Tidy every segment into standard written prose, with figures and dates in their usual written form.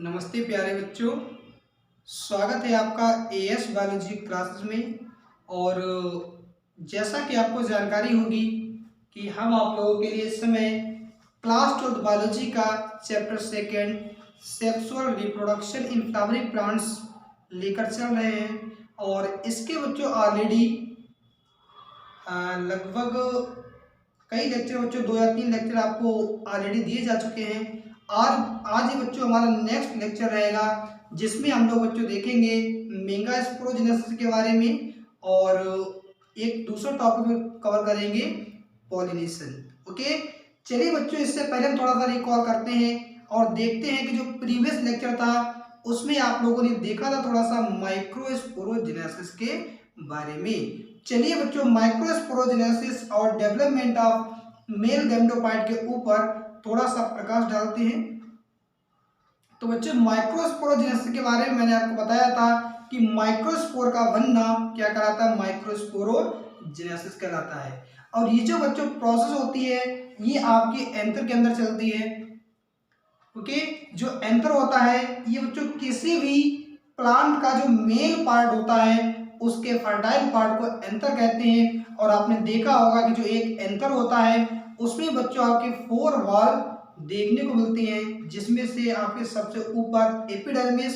नमस्ते प्यारे बच्चों। स्वागत है आपका एएस बायोलॉजी क्लासेस में। और जैसा कि आपको जानकारी होगी कि हम आप लोगों के लिए इस समय क्लास 12 बायोलॉजी का chapter second sexual reproduction in flowering plants लेकर चल रहे हैं। और इसके बच्चों ऑलरेडी लगभग कई लेक्चर बच्चों 2 या 3 लेक्चर आपको ऑलरेडी दिए जा चुके हैं। और आज ही बच्चों हमारा नेक्स्ट लेक्चर रहेगा जिसमें हम लोग बच्चों देखेंगे मेगास्पोरोजेनेसिस के बारे में और एक दूसरा टॉपिक कवर करेंगे पॉलिनेशन। ओके, चलिए बच्चों इससे पहले हम थोड़ा सा रिकॉल करते हैं और देखते हैं कि जो प्रीवियस लेक्चर था उसमें आप लोगों ने देखा था थोड़ा सा माइक्रोस्पोरोजेनेसिस के बारे में। चलिए बच्चों माइक्रोस्पोरोजेनेसिस और डेवलपमेंट ऑफ मेल गैमेटोफाइट के ऊपर थोड़ा सा प्रकाश डालते हैं। तो बच्चों माइक्रोस्पोरोजेनेसिस के बारे में मैंने आपको बताया था कि माइक्रोस्पोर का बनना क्या कहलाता है, माइक्रोस्पोरोजेनेसिस कहलाता है। और ये जो बच्चों प्रोसेस होती है ये आपके एंथर के अंदर चलती है। ओके, जो एंथर होता है ये बच्चों किसी भी प्लांट का जो मेल पार्ट होता है उसके फर्टाइल पार्ट को एंथर कहते हैं। और आपने देखा होगा कि जो एक एंथर होता है उसमें बच्चों आपके 4 वॉल देखने को मिलती हैं, जिसमें से आपके सबसे ऊपर एपिडर्मिस,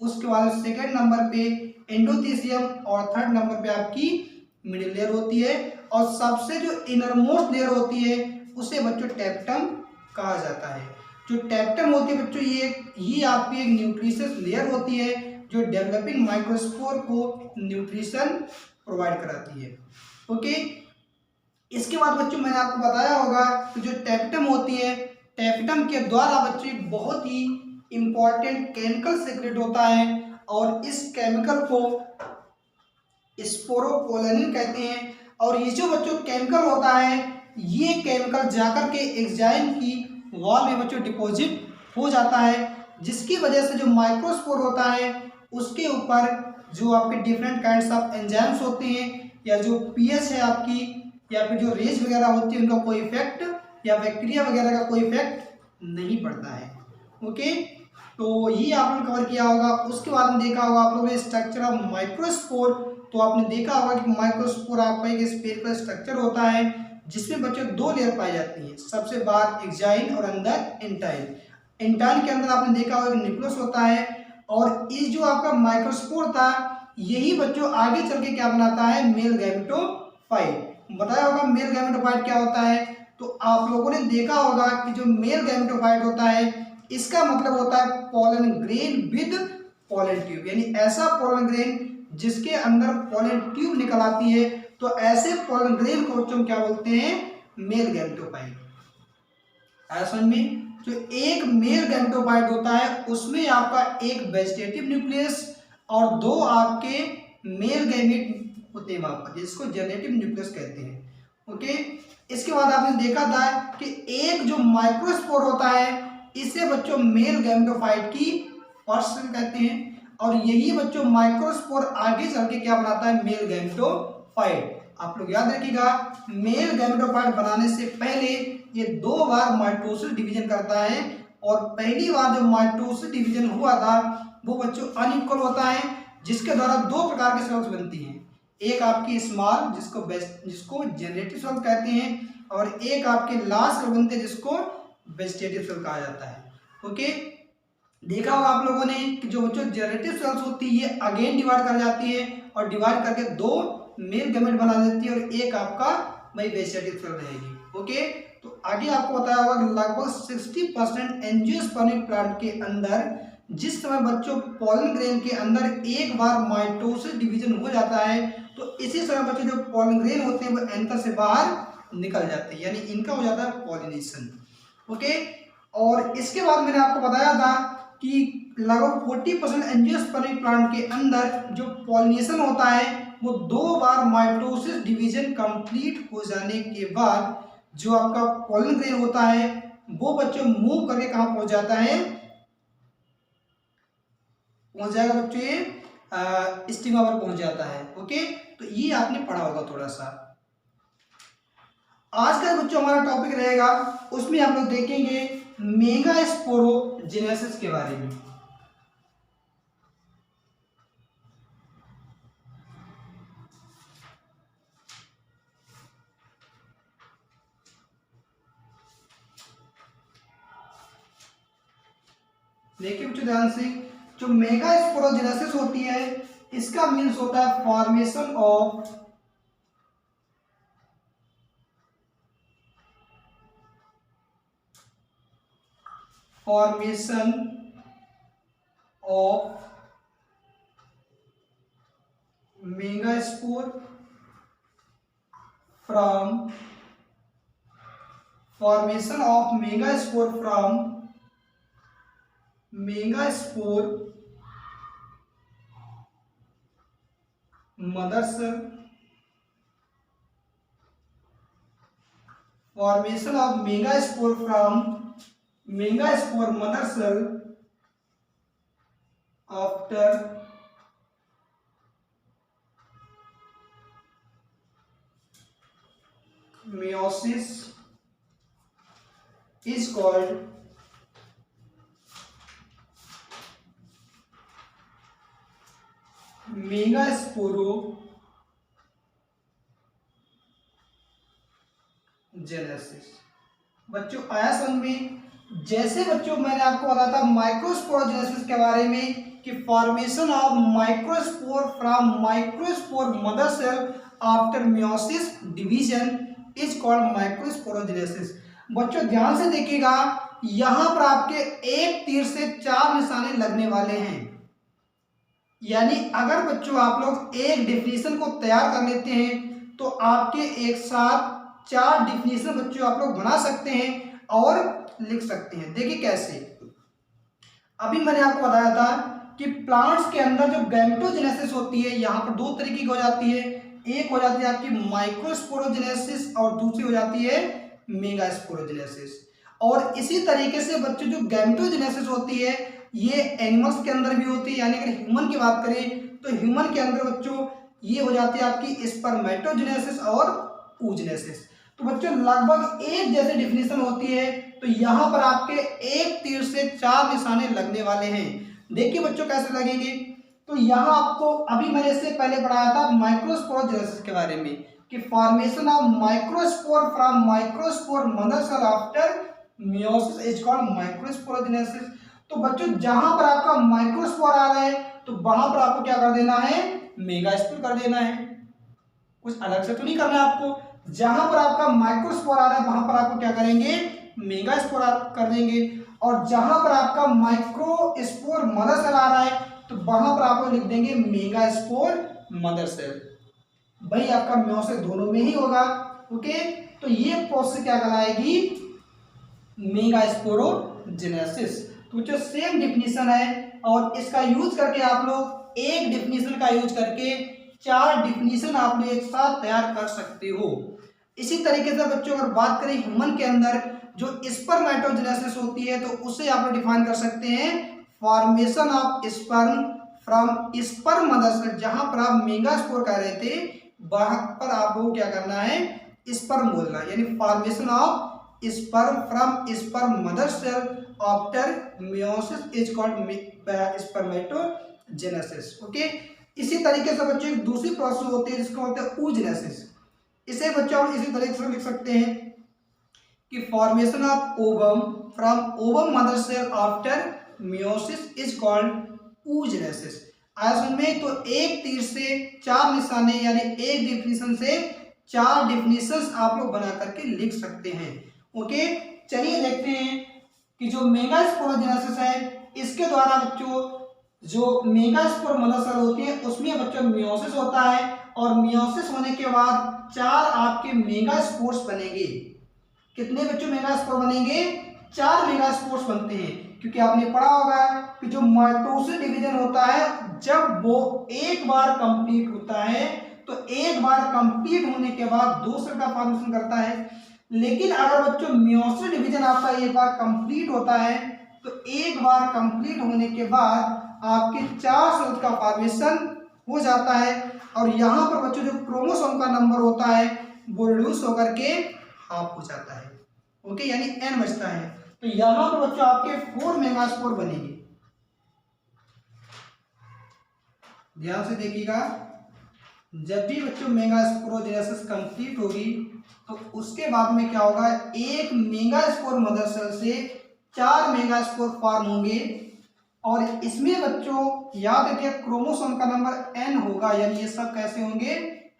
उसके बाद सेकंड नंबर पे एंडोथेसियम और थर्ड नंबर पे आपकी मिडिल लेयर होती है। और सबसे जो इनरमोस्ट लेयर होती है उसे बच्चों टेप्टम कहा जाता है। जो टेप्टम होती है बच्चों ये आपकी एक न्यूट्रिशियस लेयर होती है जो डेवलपिंग माइक्रोस्पोर को न्यूट्रिशन प्रोवाइड कराती है। ओके, इसके बाद बच्चों मैंने आपको बताया होगा कि जो टेप्टम होती है टेप्टम के द्वारा बच्चों एक बहुत ही इंपॉर्टेंट केमिकल सीक्रेट होता है और इस केमिकल को स्पोरोपोलेनिन कहते हैं। और ये जो बच्चों केमिकल होता है ये केमिकल जाकर के एंजाइम की वॉल में बच्चों डिपॉजिट हो जाता है, जिसकी वजह से जो माइक्रोस्पोर होता है उसके ऊपर जो आपके डिफरेंट काइंड्स ऑफ एंजाइम्स होते हैं या जो पीएच है आपकी या फिर जो रेज वगैरह होती है उनका कोई इफेक्ट या बैक्टीरिया वगैरह का कोई इफेक्ट नहीं पड़ता है। ओके, तो ये आपने कवर किया होगा। उसके बाद में देखा होगा आप लोगों ने स्ट्रक्चर ऑफ माइक्रोस्पोर। तो आपने देखा होगा कि माइक्रोस्पोर आपका एक स्फेरिकल स्ट्रक्चर होता है जिसमें बच्चों 2 लेयर पाई जाती हैं, सबसे बाहर एक्साइन और अंदर इंटाइन। इंटाइन के अंदर आपने देखा होगा न्यूक्लियस होता है। और इस जो आपका माइक्रोस्पोर था यही बच्चों आगे चल के क्या बनाता है, मेल गैमेटोफाइट। बताया होगा मेल गैमेटोफाइट क्या होता है। तो आप लोगों ने देखा होगा कि जो मेल गैमेटोफाइट होता है इसका मतलब होता है pollen grain with pollen tube, यानी ऐसा पोलन ग्रेन जिसके अंदर पोलन ट्यूब निकल आती है। तो ऐसे पोलन ग्रेन को बच्चों क्या बोलते हैं, मेल गैमेटोफाइट। ऐसा में जो एक मेल गैमेटोफाइट होता है उसमें आपका एक वेजिटेटिव न्यूक्लियस और 2 आपके मेल गैमेट होते हैं वहां पर, जिसको जेनेटिव न्यूक्लियस कहते हैं। ओके, इसके बाद आपने देखा था कि एक जो माइक्रोस्पोर होता है इसे बच्चों मेल गैमेटोफाइट की फर्स्ट सेल कहते हैं। और यही बच्चों माइक्रोस्पोर आगे चल के क्या बनाता है, मेल गैमेटोफाइट। आप लोग याद रखिएगा मेल गैमेटोफाइट बनाने से पहले ये 2 बार माइटोसिस डिवीजन करता है। और पहली बार जब माइटोसिस डिवीजन हुआ था वो बच्चों अनइक्वल होता है, जिसके द्वारा 2 प्रकार के सेल्स बनती हैं। एक आपकी स्मॉल जिसको जेनरेटिव सेल कहते हैं और एक आपके लार्ज सेल बनते हैं जिसको वेजिटेटिव सेल कहा जाता है। ओके, देखा होगा आप लोगों ने कि जो बच्चों जेनरेटिव सेल्स होती है ये अगेन डिवाइड कर जाती है और डिवाइड करके 2 मेल गैमेट बना देती है और एक आपका भाई वेजिटेटिव सेल रहेगी। ओके, तो आगे आपको बताया होगा कि लगभग 60% एंजियोस्पर्मिक प्लांट के अंदर जिस समय बच्चों पोलन ग्रेन के अंदर एक बार माइटोसिस डिवीजन हो जाता है तो इसी समय बच्चों जो पोलन ग्रेन होते हैं वो एंथर से बाहर निकल जाते हैं, यानी इनका हो जाता है पॉलिनेशन। ओके, और इसके बाद मैंने आपको बताया था कि लगभग 40% एंजियोस्पर्मिक प्लांट के अंदर जो पॉलिनेशन होता है वो 2 बार माइटोसिस डिवीजन कंप्लीट हो जाने के बाद जो आपका पोलन ग्रेन होता है वो बच्चों मूव करके कहाँ पहुंच जाता है, पहुंच जाएगा बच्चों ये स्टिग्मा पर पहुंच जाता है। ओके, तो ये आपने पढ़ा होगा थोड़ा सा। आज का बच्चों हमारा टॉपिक रहेगा उसमें हम लोग देखेंगे मेगास्पोरोजेनेसिस के बारे में। देखिए बच्चों ध्यान से, जो मेगा स्पोरोजेनेसिस होती है इसका मीन्स होता है formation of megaspore from megaspore mother cell, formation of megaspore from megaspore mother cell after meiosis is called megasporogenesis. बच्चों आया समझ में? जैसे बच्चों मैंने आपको बताया था माइक्रोस्पोरोजेनेसिस के बारे में कि formation of microspore from microspore mother cell after meiosis division is called microsporogenesis. बच्चों ध्यान से देखिएगा, यहां पर आपके एक तीर से 4 निशाने लगने वाले हैं। यानी अगर बच्चों आप लोग एक डेफिनेशन को तैयार कर लेते हैं तो आपके एक साथ 4 डेफिनेशन बच्चों आप लोग बना सकते हैं और लिख सकते हैं। देखिए कैसे, अभी मैंने आपको बताया था कि प्लांट्स के अंदर जो गैमेटोजेनेसिस होती है यहाँ पर 2 तरीके की हो जाती है। एक हो जाती है आपकी माइक्रोस्पोरोजेनेसिस और दूसरी हो जाती है मेगास्पोरोजेनेसिस। और इसी तरीके से बच्चों जो गैमेटोजेनेसिस होती है ये एनिमल्स के अंदर भी होती है। यानी अगर ह्यूमन की बात करें तो ह्यूमन के अंदर बच्चों ये हो जाती है आपकी स्पर्मेटोजेनेसिस और oogenesis। तो बच्चों लगभग एक जैसी डिफिनेशन होती है। तो यहाँ पर आपके एक तीर से 4 निशाने लगने वाले हैं। देखिए बच्चों कैसे लगेंगे, तो यहाँ आपको अभी मैंने इससे पहले पढ़ाया था माइक्रोस्पोरोजेनेसिस के बारे में कि formation of microspore from microspore mother cell after meiosis is called microsporogenesis. तो बच्चों जहां पर आपका माइक्रोस्पोर आ रहा है तो वहां पर आपको क्या कर देना है, मेगास्पोर कर देना है। कुछ अलग से तो नहीं करना है आपको। जहां पर आपका माइक्रोस्पोर आ रहा है वहां पर आपको क्या करेंगे, मेगास्पोर कर देंगे। और जहां पर आपका माइक्रोस्पोर मदर सेल आ रहा है तो वहां पर आपको लिख देंगे मेगास्पोर मदर सेल। भाई आपका मियोसिस दोनों में ही होगा। ओके, तो ये प्रोसेस क्या कहलाएगी, मेगास्पोरोजेनेसिस। तो जो सेम डिफिनीशन है और इसका यूज करके आप लोग एक डिफिनीशन का यूज करके 4 डिफिनीशन आप लोग एक साथ तैयार कर सकते हो। इसी तरीके से बच्चों अगर बात करें ह्यूमन के अंदर जो स्पर्मेटोजेनेसिस होती है तो उसे आप लोग डिफाइन कर सकते हैं formation of sperm from sperm mother cell. जहां पर आप मेगास्पोर कह रहे थे वहां पर आपको क्या करना है, स्पर्म बोलना, यानी formation of sperm from sperm mother cell after meiosis is called spermatogenesis। Okay, इसी तरीके से बच्चों एक दूसरी प्रोसेस होती है जिसको बोलते हैं oogenesis। इसे बच्चों इसी तरीके से लिख सकते हैं कि formation of ovum from ovum mother cell after meiosis is called oogenesis। आज में तो एक तीर से 4 निशाने यानी एक डिफिनीशन से 4 डिफिनीशंस आप लोग बना करके लिख सकते हैं। ओके, चलिए देखते हैं कि जो मेगास्पोरोजेनेसिस है इसके द्वारा बच्चों जो मेगास्पोर मदर सेल होती है उसमें बच्चों मियोसिस होता है और मियोसिस होने के बाद 4 आपके मेगास्पोर्स बनेंगे। कितने बच्चों मेगास्पोर बनेंगे, 4 मेगास्पोर्स बनते हैं। क्योंकि आपने पढ़ा होगा कि जो माइटोसिस डिवीजन होता है जब वो एक बार कंप्लीट होता है तो एक बार कंप्लीट होने के बाद 2 सेल का फॉर्मेशन करता है। लेकिन अगर बच्चों मियोसिस डिवीजन आपका एक बार कंप्लीट होता है तो एक बार कंप्लीट होने के बाद आपके 4 सेल का फॉर्मेशन हो जाता है। और यहाँ पर बच्चों जो क्रोमोसोम का नंबर होता है वो रिड्यूस होकर के हाफ हो जाता है। ओके, यानी n बचता है। तो यहाँ पर बच्चों आपके 4 मेगास्पोर बनेंगे। ध्यान से देखिएगा, जब भी बच्चों मेगास्पोरोजेनेसिस कंप्लीट होगी तो उसके बाद में क्या होगा, एक मेगास्पोर मदर सेल से 4 मेगास्पोर फॉर्म होंगे और इसमें बच्चों याद रखिए क्रोमोसोम का नंबर n होगा, यानी ये सब कैसे होंगे,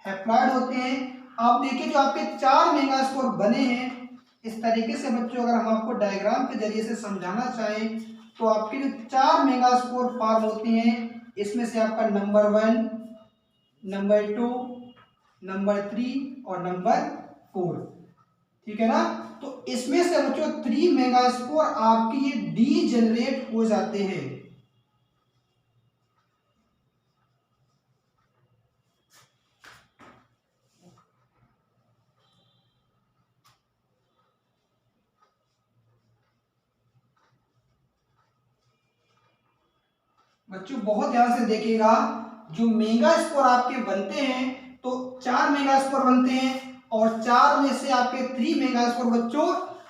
हैप्लॉइड होते हैं। आप देखिए जो आपके 4 मेगास्पोर बने हैं, इस तरीके से बच्चों अगर हम आपको डायग्राम के जरिए से समझाना चाहें तो आपके जो 4 मेगास्पोर फॉर्म होते हैं, इसमें से आपका नंबर 1, नंबर 2, नंबर 3 और नंबर 4, ठीक है ना। तो इसमें से बच्चों 3 मेगास्पोर आपके ये डीजेनरेट हो जाते हैं। बच्चों बहुत ध्यान से देखिएगा, जो मेगास्पोर आपके बनते हैं तो 4 मेगास्पोर बनते हैं और 4 में से आपके 3 मेगास्पोर बच्चों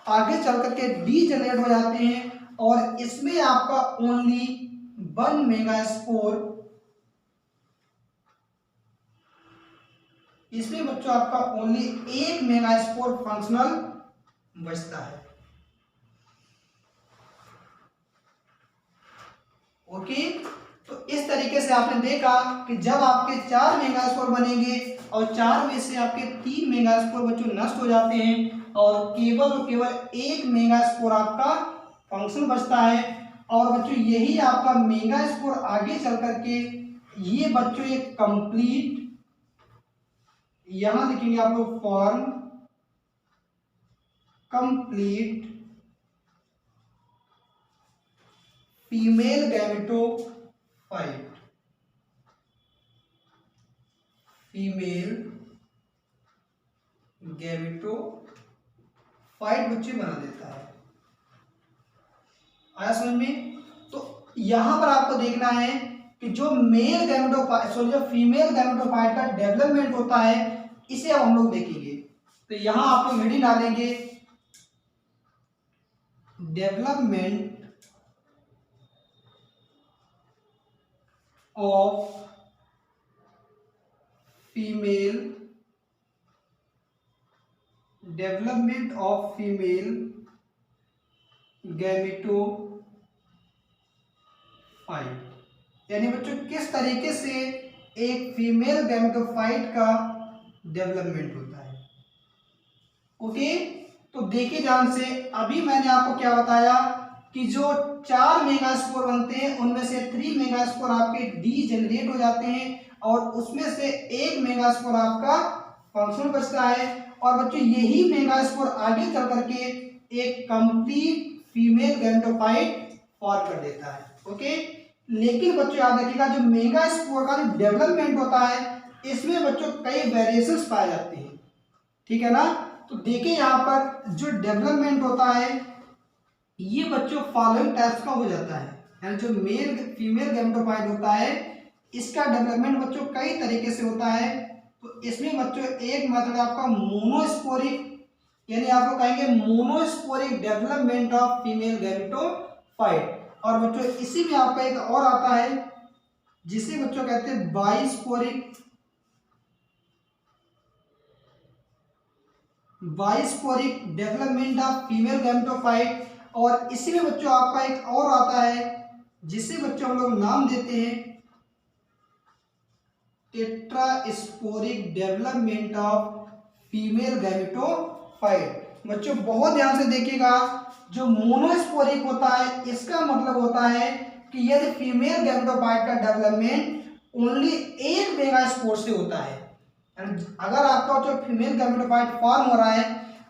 आगे चल करके डीजेनरेट हो जाते हैं और इसमें आपका ओनली 1 मेगास्पोर, इसमें बच्चों आपका ओनली 1 मेगास्पोर फंक्शनल बचता है। ओके, तो इस तरीके से आपने देखा कि जब आपके 4 मेगास्पोर बनेंगे और 4 में से आपके 3 मेगास्पोर बच्चों नष्ट हो जाते हैं और केवल 1 मेगास्पोर आपका फंक्शन बचता है। और बच्चों यही आपका मेगास्पोर आगे चल करके ये बच्चों एक कंप्लीट, यहां लिखेंगे आप लोग form complete female gametophyte, female gametophyte बच्चे बना देता है। आया समझ में। तो यहां पर आपको देखना है कि जो मेल गैमेटोफाइट सॉरी जो फीमेल गैमेटोफाइट का डेवलपमेंट होता है, इसे अब हम लोग देखेंगे। तो यहां आप लोग हेडिंग डालेंगे development of female, development of female gametophyte, यानी बच्चों किस तरीके से एक फीमेल गैमेटोफाइट का डेवलपमेंट होता है। ओके, तो देखिए ध्यान से, अभी मैंने आपको क्या बताया कि जो 4 मेगास्पोर बनते हैं उनमें से 3 मेगास्पोर आपके डीजेनरेट हो जाते हैं और उसमें से 1 मेगास्पोर आपका फंक्शनल बचता है। और बच्चों यही मेगास्पोर आगे चल करके एक कंप्लीट फीमेल गैमेटोफाइट फॉर्म कर देता है। ओके, लेकिन बच्चों याद रखिएगा जो मेगास्पोर का जो डेवलपमेंट होता है इसमें बच्चों कई वेरिएशंस पाए जाते हैं, ठीक है ना। तो देखिए यहाँ पर जो डेवलपमेंट होता है ये बच्चों फॉलोइंग टाइप्स का हो जाता है, यानी जो मेल फीमेल गैमेटोफाइट होता है इसका डेवलपमेंट बच्चों कई तरीके से होता है। तो इसमें बच्चों एक मेथड आपका मोनोस्पोरिक, यानी आप लोग कहेंगे monosporic development of female gametophyte. और बच्चों इसी में आपका एक और आता है जिसे बच्चों कहते हैं बाइस्पोरिक, बाइस्पोरिक डेवलपमेंट ऑफ फीमेल गैमेटोफाइट। और इसी में बच्चों आपका एक और आता है जिसे बच्चों हम लोग नाम देते हैं tetrasporic development of female gametophyte. बच्चों बहुत ध्यान से देखिएगा, जो मोनोस्पोरिक होता है इसका मतलब होता है कि यदि फीमेल गैमेटोफाइट का डेवलपमेंट ओनली एक मेगास्पोर से होता है, अगर आपका जो फीमेल गैमेटोफाइट फॉर्म हो रहा है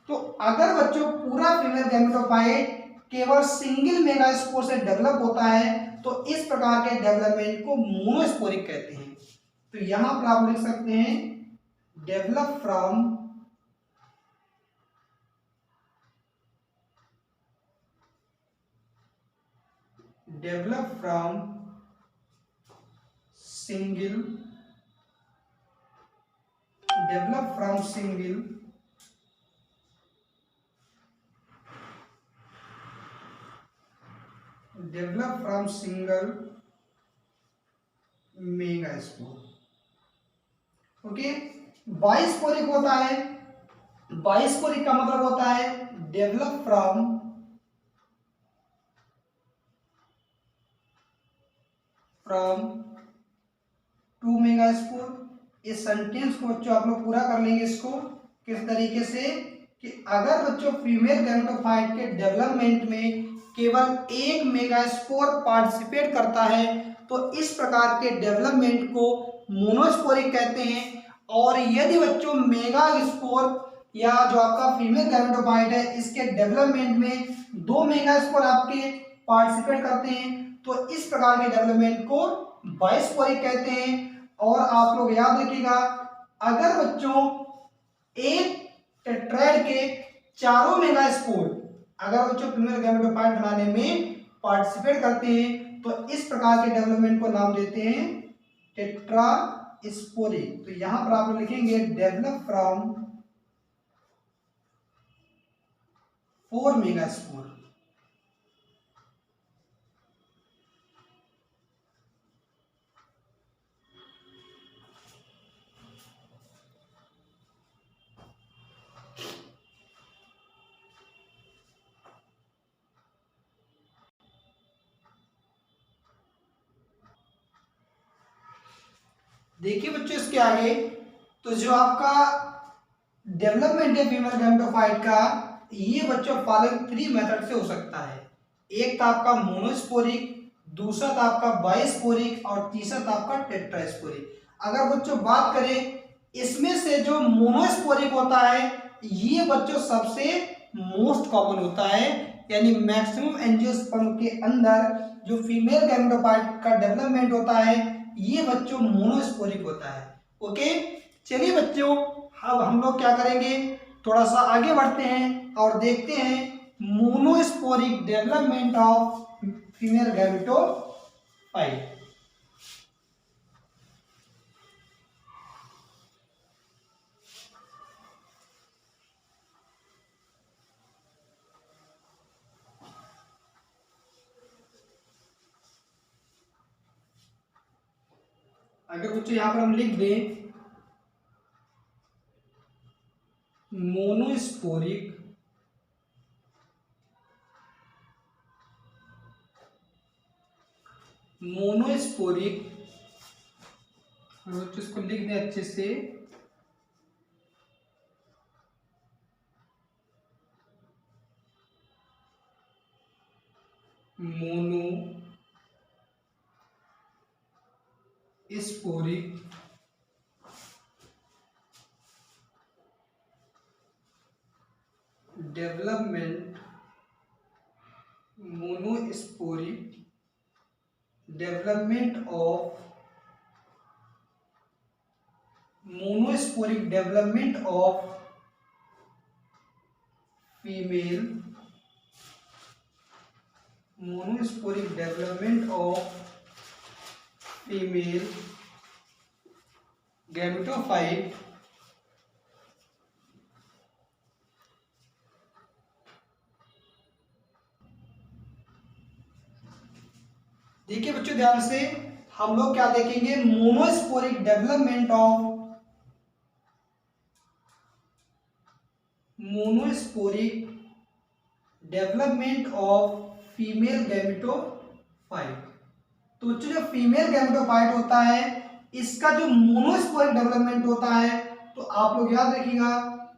तो अगर बच्चों पूरा फीमेल गैमेटोफाइट केवल सिंगल मेगास्पोर से डेवलप होता है तो इस प्रकार के डेवलपमेंट को मोनोस्पोरिक कहते हैं। तो यहां पर आप लिख सकते हैं develop from single, develop from single megaspore. Okay, bisporic होता है, बाइस्पोरिक का मतलब होता है डेवलप फ्रॉम फ्रॉम 2 मेगास्पोर। इस सेंटेंस को बच्चों आप लोग पूरा कर लेंगे। इसको किस तरीके से कि अगर बच्चों फीमेल गैमेटोफाइट के डेवलपमेंट में केवल 1 मेगास्पोर पार्टिसिपेट करता है तो इस प्रकार के डेवलपमेंट को मोनोस्पोरिक कहते हैं। और यदि बच्चों मेगास्पोर या जो आपका फीमेल गैमेटोफाइट है इसके डेवलपमेंट में 2 मेगास्पोर आपके पार्टिसिपेट करते हैं तो इस प्रकार के डेवलपमेंट को बाइस्पोरिक कहते हैं। और आप लोग याद रखिएगा, अगर बच्चों एक टेट्राएड के चारों मेगास्पोर अगर बच्चों फीमेल गैमेटोफाइट बनाने में पार्टिसिपेट करते हैं तो इस प्रकार के डेवलपमेंट को नाम देते हैं टेट्रास्पोरिक। तो यहां पर आप लोग लिखेंगे डेवलप फ्रॉम 4 मेगास्पोर। देखिए बच्चों इसके आगे तो जो आपका डेवलपमेंट है फीमेल गैमेटोफाइट का, ये बच्चों फॉलोइंग 3 मेथड से हो सकता है। एक था आपका मोनोस्पोरिक, दूसरा था आपका बाइस्पोरिक और तीसरा था आपका टेट्रास्पोरिक। अगर बच्चों बात करें इसमें से जो मोनोस्पोरिक होता है ये बच्चों सबसे मोस्ट कॉमन होता है, यानी मैक्सिमम एंजियोस्पर्म के अंदर जो फीमेल गैमेटोफाइट का डेवलपमेंट होता है ये बच्चों मोनोस्पोरिक होता है। ओके, चलिए बच्चों अब हम लोग क्या करेंगे, थोड़ा सा आगे बढ़ते हैं और देखते हैं monosporic development of female gametophyte. अगर बच्चों यहां पर हम लिख दें मोनोस्पोरिक बच्चों इसको लिख दें अच्छे से, monosporic development of female gametophyte देखिए बच्चों ध्यान से, हम लोग क्या देखेंगे monosporic development of female gametophyte. तो बच्चों जो फीमेल गैमेटोफाइट होता है इसका जो मोनोस्पोरिक डेवलपमेंट होता है तो आप लोग याद रखिएगा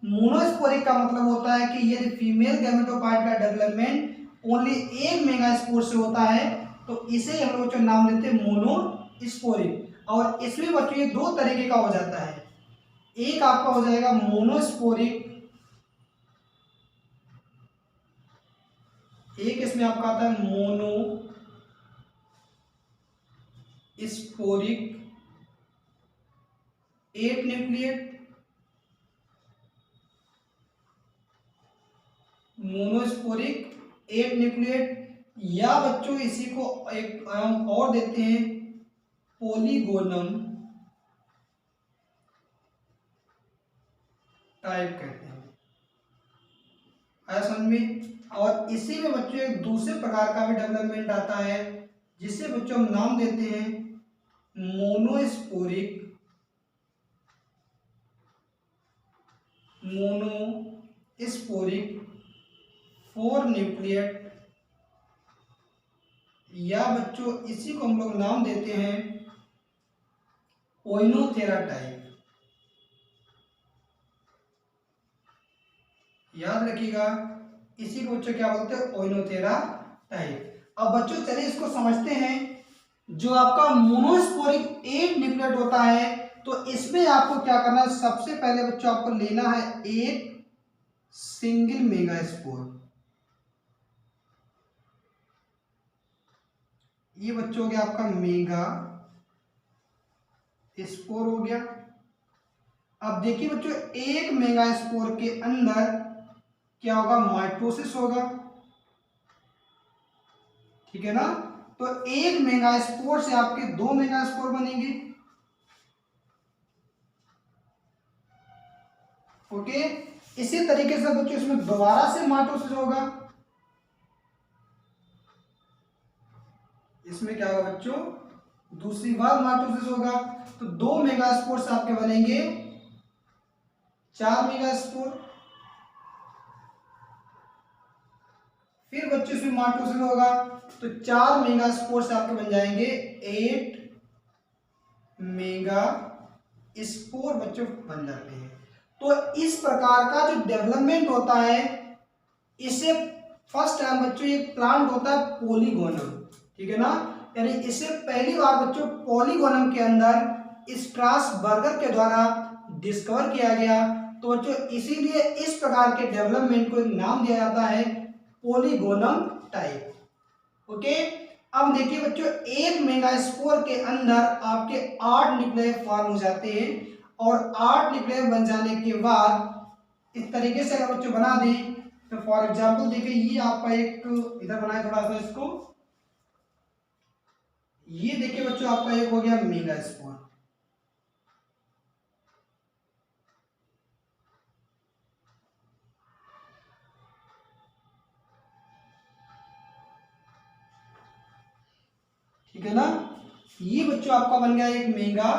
मोनोस्पोरिक का मतलब होता है कि ये फीमेल गैमेटोफाइट का डेवलपमेंट ओनली 1 मेगास्पोर से होता है तो इसे हम लोग नाम देते हैं मोनोस्पोरिक। और इसमें बच्चों ये 2 तरीके का हो जाता है, एक आपका हो जाएगा मोनोस्पोरिक, एक इसमें आपका आता है मोनोस्पोरिक 8 न्यूक्लिएट, या बच्चों इसी को एक नाम और देते हैं पॉलीगोनम टाइप कहते हैं, आया समझ में। और इसी में बच्चों एक दूसरे प्रकार का भी डेवलपमेंट आता है जिसे बच्चों हम नाम देते हैं मोनोस्पोरिक 4 न्यूक्लिएट या बच्चों इसी को हम लोग नाम देते हैं ओइनोथेरा टाइप। याद रखिएगा, इसी को बच्चों क्या बोलते हैं, ओइनोथेरा टाइप। अब बच्चों चलिए इसको समझते हैं। जो आपका मोनोस्पोरिक 8 न्यूक्लियट होता है, तो इसमें आपको क्या करना है, सबसे पहले बच्चों आपको लेना है एक सिंगल मेगास्पोर। ये बच्चों हो गया आपका मेगा स्पोर हो गया। अब देखिए बच्चों, एक मेगास्पोर के अंदर क्या होगा, माइटोसिस होगा, ठीक है ना। तो एक मेगास्पोर से आपके 2 मेगास्पोर बनेंगे। ओके, इसी तरीके से बच्चों इसमें दोबारा से माइटोसिस होगा। इसमें क्या होगा बच्चों, दूसरी बार माइटोसिस होगा। तो 2 मेगास्पोर से आपके बनेंगे 4 मेगास्पोर। फिर बच्चों इसमें माइटोसिस होगा, तो 4 मेगास्पोर से आपके बन जाएंगे 8 मेगा स्पोर बच्चों बन जाते हैं। तो इस प्रकार का जो डेवलपमेंट होता है, इसे फर्स्ट टाइम बच्चों ये प्लांट होता है पॉलीगोनम, ठीक है ना। यानी इसे पहली बार बच्चों पॉलीगोनम के अंदर स्ट्रासबर्गर के द्वारा डिस्कवर किया गया। तो बच्चों इसीलिए इस प्रकार के डेवलपमेंट को नाम दिया जाता है पॉलीगोनम टाइप। ओके, अब देखिए बच्चों, एक मेगास्पोर के अंदर आपके 8 न्यूक्लियस फॉर्म हो जाते हैं, और 8 न्यूक्लियस बन जाने के बाद इस तरीके से अगर बच्चों बना दी, तो फॉर एग्जांपल देखिए ये आपका एक इधर बनाए थोड़ा सा इसको, ये देखिए बच्चों आपका एक हो गया मेगास्पोर। ठीक है ना, ये बच्चों आपका बन गया एक मेगा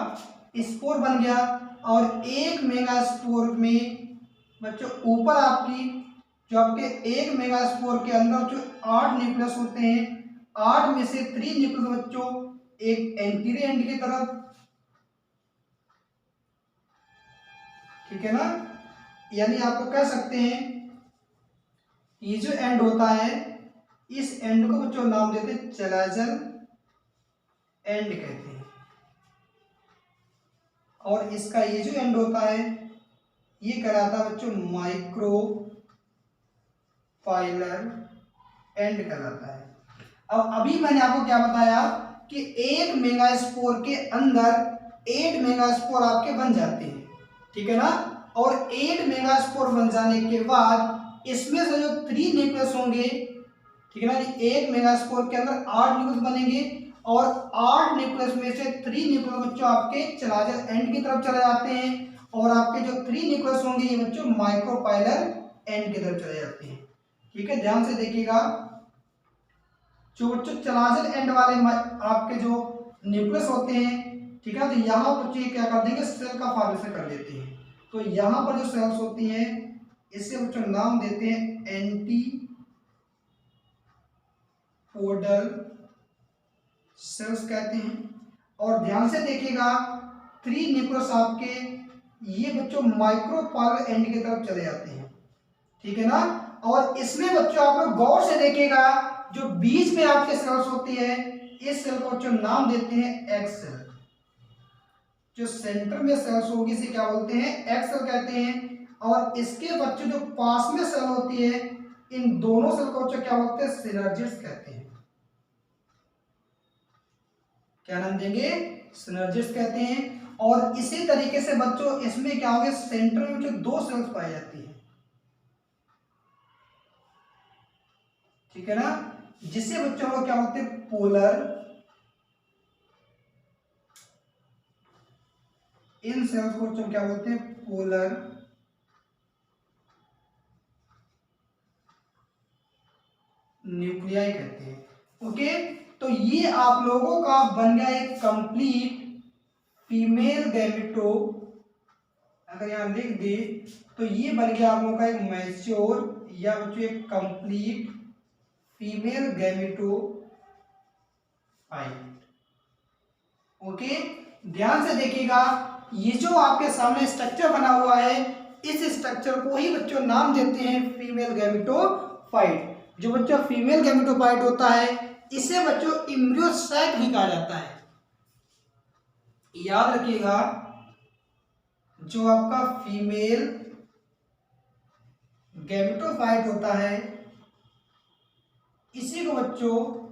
स्पोर बन गया। और एक मेगा स्पोर में बच्चों ऊपर आपकी जो आपके एक मेगा स्पोर के अंदर जो 8 न्यूक्लियस होते हैं, 8 में से 3 न्यूक्लियस बच्चों एक एंटीरियर एंड की तरफ, ठीक है ना। यानी आपको कह सकते हैं ये जो एंड होता है, इस एंड को बच्चों नाम देते हैं चलाजल एंड कहते हैं, और इसका ये जो एंड होता है ये कहलाता है बच्चों माइक्रो पाइलर एंड कहलाता है। अब अभी मैंने आपको क्या बताया कि एक मेगास्पोर के अंदर 8 मेगास्पोर आपके बन जाते हैं, ठीक है ना। और 8 मेगास्पोर बन जाने के बाद इसमें से जो 3 न्यूक्लियस होंगे, ठीक है ना, एक मेगास्पोर के अंदर 8 न्यूक्लियस बनेंगे, और 8 न्यूक्लियस में से 3 न्यूक्लियस बच्चों आपके चलाजल एंड की तरफ चले जाते हैं, और आपके जो 3 न्यूक्लियस होंगे ये बच्चों माइक्रोपाइलर एंड की तरफ चले जाते हैं। ठीक है, ध्यान से देखिएगा, जो बच्चों चलाजल एंड वाले आपके जो न्यूक्लियस होते हैं, ठीक है, तो यहाँ बच्चों ये क्या कर देंगे, सेल का फॉर्मेशन कर लेते हैं। तो यहाँ पर जो सेल्स होती हैं इससे बच्चों नाम देते हैं एंटी पोडल सेल्स कहते हैं। और ध्यान से देखिएगा, 3 न्यूक्लियस आपके ये बच्चों माइक्रोपाइलर एंड की तरफ चले जाते हैं, ठीक है ना। और इसमें बच्चों आप लोग गौर से देखिएगा, जो बीच में आपके सेल्स होती है, इस सेल को बच्चों नाम देते हैं एक्स सेल। जो सेंटर में सेल्स होगी इसे क्या बोलते हैं, एक्स सेल कहते हैं। और इसके बच्चों जो पास में सेल होती है, इन दोनों सेल को बच्चों क्या बोलते हैं, सिनर्जिस्ट कहते हैं। क्या नाम देंगे, सिनर्जिस्ट कहते हैं। और इसी तरीके से बच्चों इसमें क्या होगा, सेंटर में जो 2 सेल्स पाई जाती है, ठीक है ना, जिसे बच्चों को क्या बोलते हैं, पोलर। इन सेल्स को बच्चों क्या बोलते हैं, पोलर न्यूक्लियाई कहते हैं। ओके, तो ये आप लोगों का बन गया एक कंप्लीट फीमेल गैमेटो। अगर यहां लिख दे तो ये बन गया आप लोगों का एक मैच्योर या बच्चों एक कंप्लीट फीमेल गैमेटो ओके, ध्यान से देखिएगा, ये जो आपके सामने स्ट्रक्चर बना हुआ है, इस स्ट्रक्चर को ही बच्चों नाम देते हैं फीमेल गैमेटोफाइट। जो बच्चों फीमेल गैमेटोफाइट होता है इसे बच्चों एम्ब्रियो सैक भी कहा जाता है। याद रखिएगा, जो आपका फीमेल गैमेटोफाइट होता है इसी को बच्चों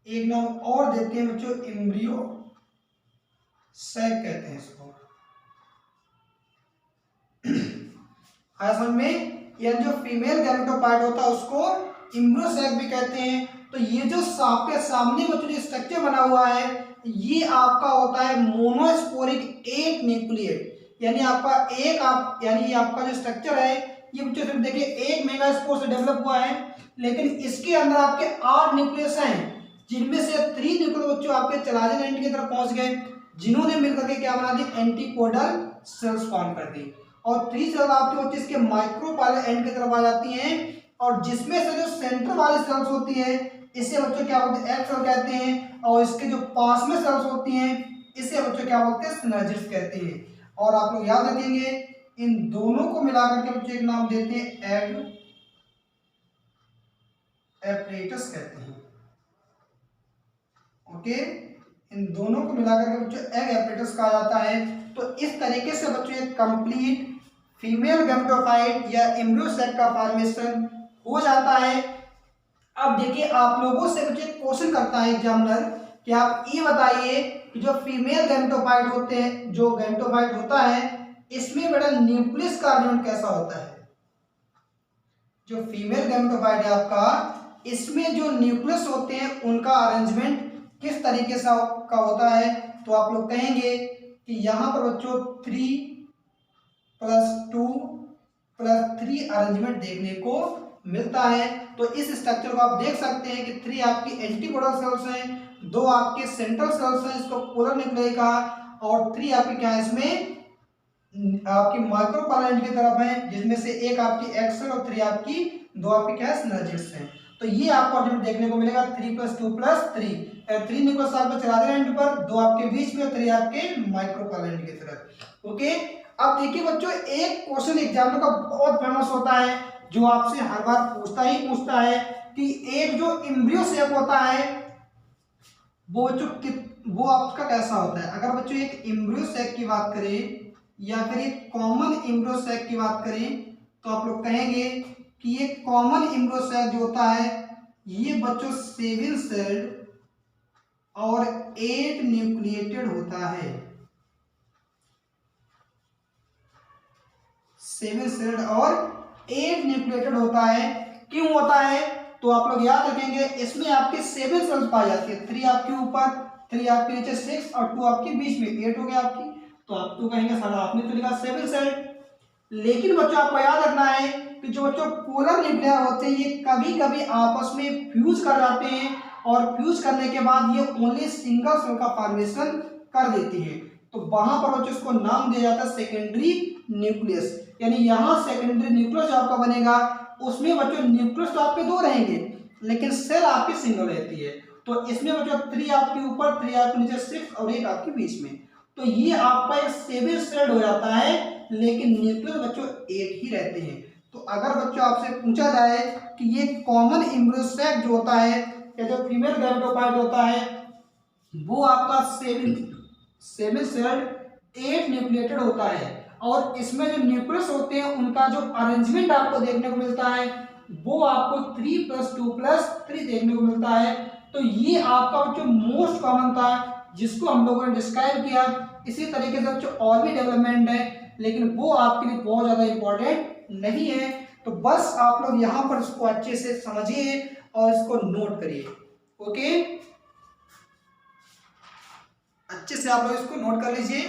एक नाम और देते हैं बच्चों, एम्ब्रियो सैक कहते हैं इसको। आया समझ में? यह जो फीमेल गैमेटोफाइट होता है उसको एम्ब्रियो सैक भी कहते हैं। तो ये जो आपके सामने बच्चों जो स्ट्रक्चर बना हुआ है ये आपका होता है मोनोस्पोरिक एक न्यूक्लिएट, यानी यानी आपका जो स्ट्रक्चर है ये बच्चों सिर्फ देखिए एक मेगास्पोर से डेवलप हुआ है, लेकिन इसके अंदर आपके 8 न्यूक्लियस हैं, जिनमें से 3 न्यूक्लियस बच्चों आपके चलाजन एंड की तरफ पहुंच गए, जिन्होंने मिलकर के क्या बना दी, एंटीपोडल सेल्स फॉर्म कर दी। और 3 सेल्स आपके बच्चे इसके माइक्रोपाइलर एंड की तरफ आ जाती हैं, और जिसमें से जो सेंटर वाली सेल्स होती है इसे बच्चों क्या बोलते हैं, एग सेल कहते हैं, और इसके जो पास में सेल्स होती हैं इसे बच्चों क्या बोलते हैं, सिनर्जिड्स कहते हैं। और आप लोग याद रखेंगे इन दोनों को मिलाकर के बच्चों एक नाम देते हैं एग एपरेटस कहते हैं। ओके, इन दोनों को मिलाकर के बच्चों एग एपरेटस कहा जाता है। तो इस तरीके से बच्चों एक कंप्लीट फीमेल गैमेटोफाइट या एम्ब्रियो सैक का फॉर्मेशन हो जाता है। अब देखिए, आप लोगों से बच्चे क्वेश्चन करता है एग्जामिनर कि आप ये बताइए कि जो फीमेल गैमेटोफाइट होते हैं, जो गैमेटोफाइट होता है इसमें बेटा न्यूक्लियस का अरेंजमेंट कैसा होता है। जो फीमेल गैमेटोफाइट है आपका, इसमें जो न्यूक्लियस होते हैं उनका अरेंजमेंट किस तरीके से का होता है। तो आप लोग कहेंगे कि यहाँ पर बच्चों 3+2+3 अरेंजमेंट देखने को मिलता है। तो इस स्ट्रक्चर को आप देख सकते हैं कि 3 आपकी एंटीपोडल सेल्स हैं, 2 आपके सेंट्रल सेल्स हैं, इसको पोलर न्यूक्लियाई कहा, और 3 आपके क्या है इसमें आपकी माइक्रोपाइलर की तरफ है, जिसमें से एक आपकी एक्सल और 3 आपकी 2 आपकी क्या है, सिनर्जिड्स हैं। तो ये आपको अरेंजमेंट देखने को मिलेगा 3+2+3, 3 न्यूक्लियस आपके चलाजन एंड पर, 2 आपके बीच में और 3 आपके माइक्रोपाइलर की तरफ। ओके, अब देखिए बच्चों, एक क्वेश्चन एग्जाम का बहुत फेमस होता है जो आपसे हर बार पूछता है कि एक जो एम्ब्रियो सैक होता है वो आपका कैसा होता है। अगर बच्चों एक एम्ब्रियो सैक की बात करें या फिर एक कॉमन एम्ब्रियो सैक की बात करें तो आप लोग कहेंगे कि ये कॉमन एम्ब्रियो सैक जो होता है ये बच्चों 7 सेल्ड और 8 न्यूक्लिएटेड होता है। 7 सेल्ड और 8 न्यूक्लिएटेड होता है। क्यों होता है? तो आप लोग याद रखेंगे, इसमें आपके 7 सेल्स पाई जाती है, 3 आपके ऊपर, 3 आपके नीचे 6 और 2 आपके बीच में 8 हो गया आपकी। तो आप तो कहेंगे सर आपने तो लिखा 7 सेल्ड, लेकिन बच्चों आपको याद रखना है कि जो बच्चों पोलर न्यूक्लियर होते हैं ये कभी कभी आपस में फ्यूज कर जाते हैं, और फ्यूज करने के बाद ये ओनली सिंगल सेल का फॉर्मेशन कर देती है। तो वहां पर बच्चों इसको नाम दिया जाता है सेकेंडरी न्यूक्लियस। यानी यहाँ सेकेंडरी न्यूक्लियस जो आपका बनेगा उसमें बच्चों न्यूक्लियस तो आपके 2 रहेंगे लेकिन सेल आपकी सिंगल रहती है। तो इसमें बच्चों 3 आपके ऊपर, 3 आपके नीचे 6 और 1 आपके बीच में। तो ये आपका एक 7 सेल्ड हो जाता है, लेकिन न्यूक्लियस बच्चों 8 ही रहते हैं। तो अगर बच्चों आपसे पूछा जाए कि ये कॉमन एम्ब्रियो सैक जो होता है या जो फीमेल गैमेटोफाइट होता है वो आपका 7 सेल्ड 8 न्यूक्लिएटेड होता है, और इसमें जो न्यूक्लियस होते हैं उनका जो अरेंजमेंट आपको देखने को मिलता है वो आपको 3+2+3 देखने को मिलता है। तो ये आपका जो मोस्ट कॉमन था जिसको हम लोगों ने डिस्क्राइब किया। इसी तरीके से जो और भी डेवलपमेंट है लेकिन वो आपके लिए बहुत ज़्यादा इंपॉर्टेंट नहीं है। तो बस आप लोग यहाँ पर इसको अच्छे से समझिए और इसको नोट करिए। ओके, अच्छे से आप लोग इसको नोट कर लीजिए।